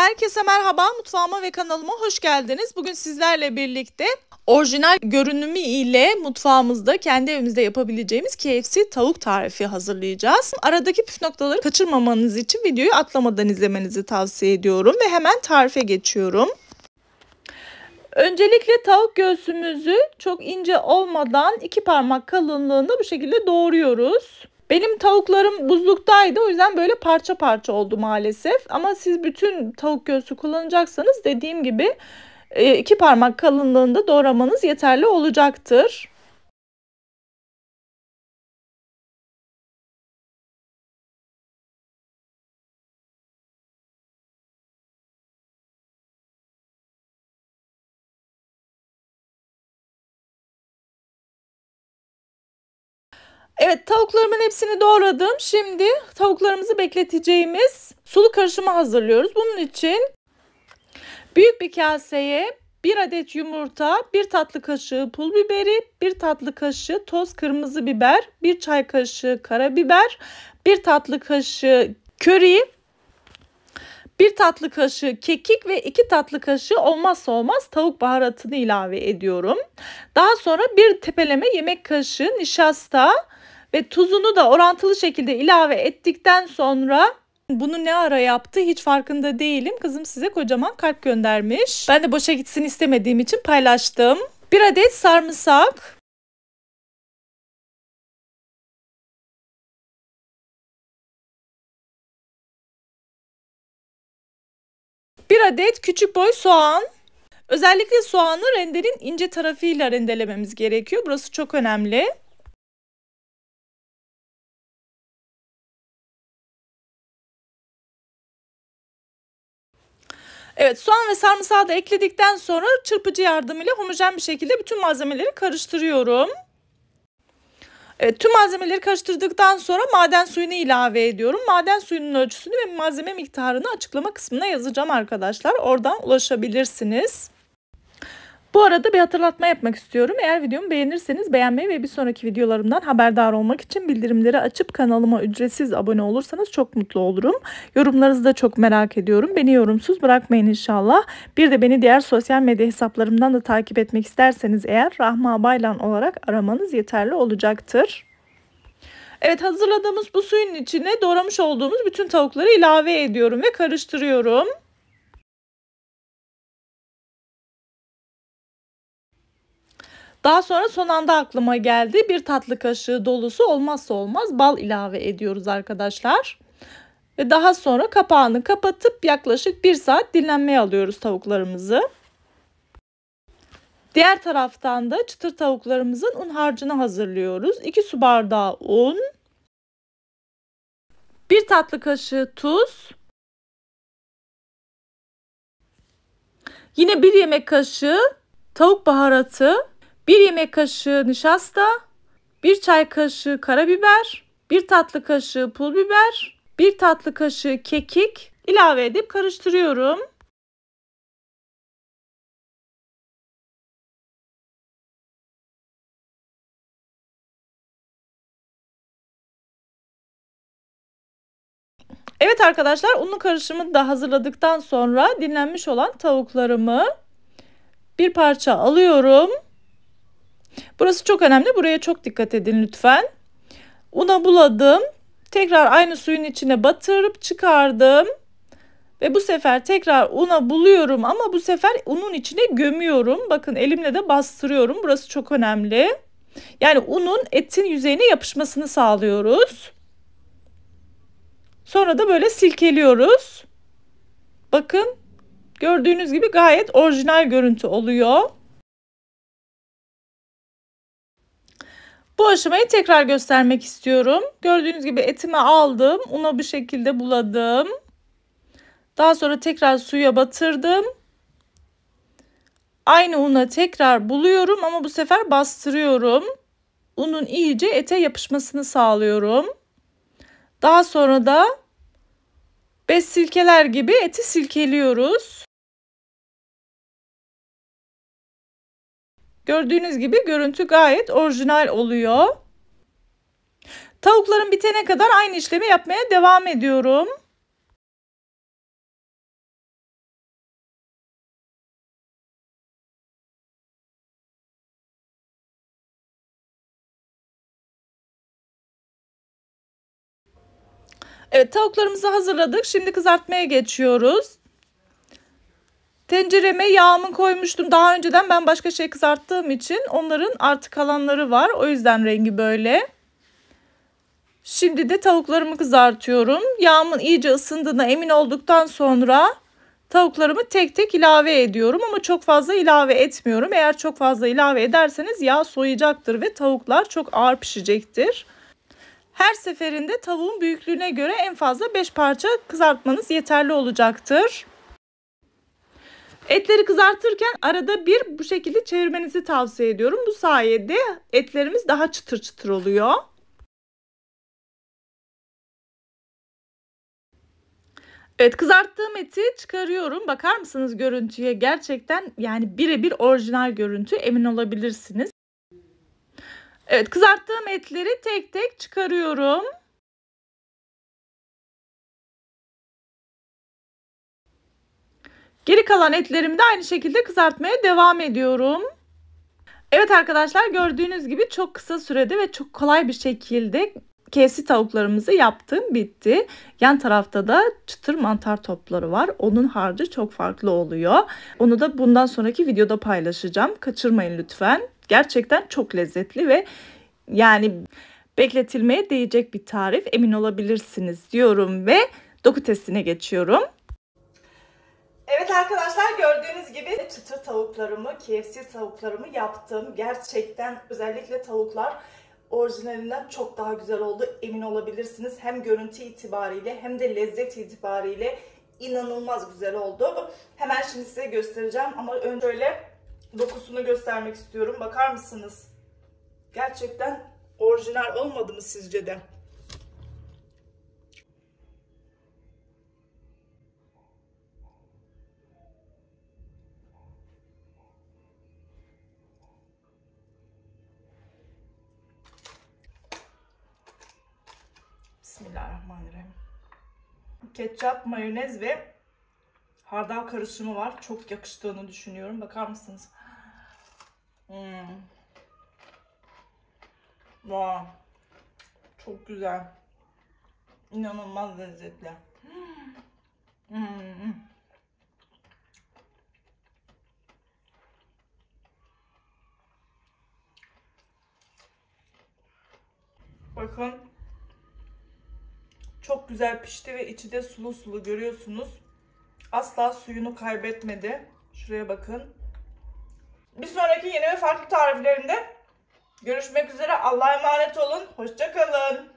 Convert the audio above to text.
Herkese merhaba, mutfağıma ve kanalıma hoş geldiniz. Bugün sizlerle birlikte orijinal görünümü ile mutfağımızda, kendi evimizde yapabileceğimiz KFC tavuk tarifi hazırlayacağız. Aradaki püf noktaları kaçırmamanız için videoyu atlamadan izlemenizi tavsiye ediyorum ve hemen tarife geçiyorum. Öncelikle tavuk göğsümüzü çok ince olmadan 2 parmak kalınlığında bu şekilde doğruyoruz. Benim tavuklarım buzluktaydı, o yüzden böyle parça parça oldu maalesef. Ama siz bütün tavuk göğsü kullanacaksanız dediğim gibi 2 parmak kalınlığında doğramanız yeterli olacaktır. Evet, tavuklarımın hepsini doğradım. Şimdi tavuklarımızı bekleteceğimiz sulu karışımı hazırlıyoruz. Bunun için büyük bir kaseye 1 adet yumurta, 1 tatlı kaşığı pul biberi, 1 tatlı kaşığı toz kırmızı biber, 1 çay kaşığı karabiber, 1 tatlı kaşığı köri, 1 tatlı kaşığı kekik ve 2 tatlı kaşığı olmazsa olmaz tavuk baharatını ilave ediyorum. Daha sonra bir tepeleme yemek kaşığı nişasta ve tuzunu da orantılı şekilde ilave ettikten sonra bunu ne ara yaptı hiç farkında değilim. Kızım size kocaman kalp göndermiş. Ben de boşa gitsin istemediğim için paylaştım. 1 adet sarımsak. 1 adet küçük boy soğan. Özellikle soğanı rendenin ince tarafıyla rendelememiz gerekiyor. Burası çok önemli. Evet, soğan ve sarımsağı da ekledikten sonra çırpıcı yardımıyla homojen bir şekilde bütün malzemeleri karıştırıyorum. Evet, tüm malzemeleri karıştırdıktan sonra maden suyunu ilave ediyorum. Maden suyunun ölçüsünü ve malzeme miktarını açıklama kısmına yazacağım arkadaşlar. Oradan ulaşabilirsiniz. Bu arada bir hatırlatma yapmak istiyorum. Eğer videomu beğenirseniz beğenmeyi ve bir sonraki videolarımdan haberdar olmak için bildirimleri açıp kanalıma ücretsiz abone olursanız çok mutlu olurum. Yorumlarınızı da çok merak ediyorum. Beni yorumsuz bırakmayın inşallah. Bir de beni diğer sosyal medya hesaplarımdan da takip etmek isterseniz eğer Rahma Baylan olarak aramanız yeterli olacaktır. Evet, hazırladığımız bu suyun içine doğramış olduğumuz bütün tavukları ilave ediyorum ve karıştırıyorum. Daha sonra son anda aklıma geldi. 1 tatlı kaşığı dolusu olmazsa olmaz bal ilave ediyoruz arkadaşlar. Ve daha sonra kapağını kapatıp yaklaşık 1 saat dinlenmeye alıyoruz tavuklarımızı. Diğer taraftan da çıtır tavuklarımızın un harcını hazırlıyoruz. 2 su bardağı un, 1 tatlı kaşığı tuz, yine 1 yemek kaşığı tavuk baharatı, 1 yemek kaşığı nişasta, 1 çay kaşığı karabiber, 1 tatlı kaşığı pul biber, 1 tatlı kaşığı kekik ilave edip karıştırıyorum. Evet arkadaşlar, unlu karışımı da hazırladıktan sonra dinlenmiş olan tavuklarımı bir parça alıyorum. Burası çok önemli. Buraya çok dikkat edin lütfen. Una buladım. Tekrar aynı suyun içine batırıp çıkardım. Ve bu sefer tekrar una buluyorum ama bu sefer unun içine gömüyorum. Bakın elimle de bastırıyorum. Burası çok önemli. Yani unun etin yüzeyine yapışmasını sağlıyoruz. Sonra da böyle silkeliyoruz. Bakın gördüğünüz gibi gayet orijinal görüntü oluyor. Bu aşamayı tekrar göstermek istiyorum. Gördüğünüz gibi etimi aldım. Una bir şekilde buladım. Daha sonra tekrar suya batırdım. Aynı una tekrar buluyorum ama bu sefer bastırıyorum. Unun iyice ete yapışmasını sağlıyorum. Daha sonra da bez silkeler gibi eti silkeliyoruz. Gördüğünüz gibi görüntü gayet orijinal oluyor. Tavuklarım bitene kadar aynı işlemi yapmaya devam ediyorum. Evet, tavuklarımızı hazırladık. Şimdi kızartmaya geçiyoruz. Tencereme yağımı koymuştum. Daha önceden ben başka şey kızarttığım için onların artık kalanları var. O yüzden rengi böyle. Şimdi de tavuklarımı kızartıyorum. Yağımın iyice ısındığına emin olduktan sonra tavuklarımı tek tek ilave ediyorum ama çok fazla ilave etmiyorum. Eğer çok fazla ilave ederseniz yağ soyacaktır ve tavuklar çok ağır pişecektir. Her seferinde tavuğun büyüklüğüne göre en fazla 5 parça kızartmanız yeterli olacaktır. Etleri kızartırken arada bir bu şekilde çevirmenizi tavsiye ediyorum. Bu sayede etlerimiz daha çıtır çıtır oluyor. Evet, kızarttığım eti çıkarıyorum. Bakar mısınız görüntüye? Gerçekten yani birebir orijinal görüntü, emin olabilirsiniz. Evet, kızarttığım etleri tek tek çıkarıyorum. Geri kalan etlerimi de aynı şekilde kızartmaya devam ediyorum. Evet arkadaşlar, gördüğünüz gibi çok kısa sürede ve çok kolay bir şekilde KFC tavuklarımızı yaptım, bitti. Yan tarafta da çıtır mantar topları var. Onun harcı çok farklı oluyor. Onu da bundan sonraki videoda paylaşacağım. Kaçırmayın lütfen. Gerçekten çok lezzetli ve yani bekletilmeye değecek bir tarif, emin olabilirsiniz diyorum ve doku testine geçiyorum. Evet arkadaşlar, gördüğünüz gibi çıtır tavuklarımı, KFC tavuklarımı yaptım. Gerçekten özellikle tavuklar orijinalinden çok daha güzel oldu, emin olabilirsiniz. Hem görüntü itibariyle hem de lezzet itibariyle inanılmaz güzel oldu. Hemen şimdi size göstereceğim ama önce şöyle dokusunu göstermek istiyorum. Bakar mısınız? Gerçekten orijinal olmadı mı sizce de? Bismillahirrahmanirrahim. Ketçap, mayonez ve hardal karışımı var. Çok yakıştığını düşünüyorum. Bakar mısınız? Wow. Çok güzel. İnanılmaz lezzetli. Bakın. Çok güzel pişti ve içi de sulu sulu, görüyorsunuz. Asla suyunu kaybetmedi. Şuraya bakın. Bir sonraki yeni ve farklı tariflerinde görüşmek üzere. Allah'a emanet olun. Hoşça kalın.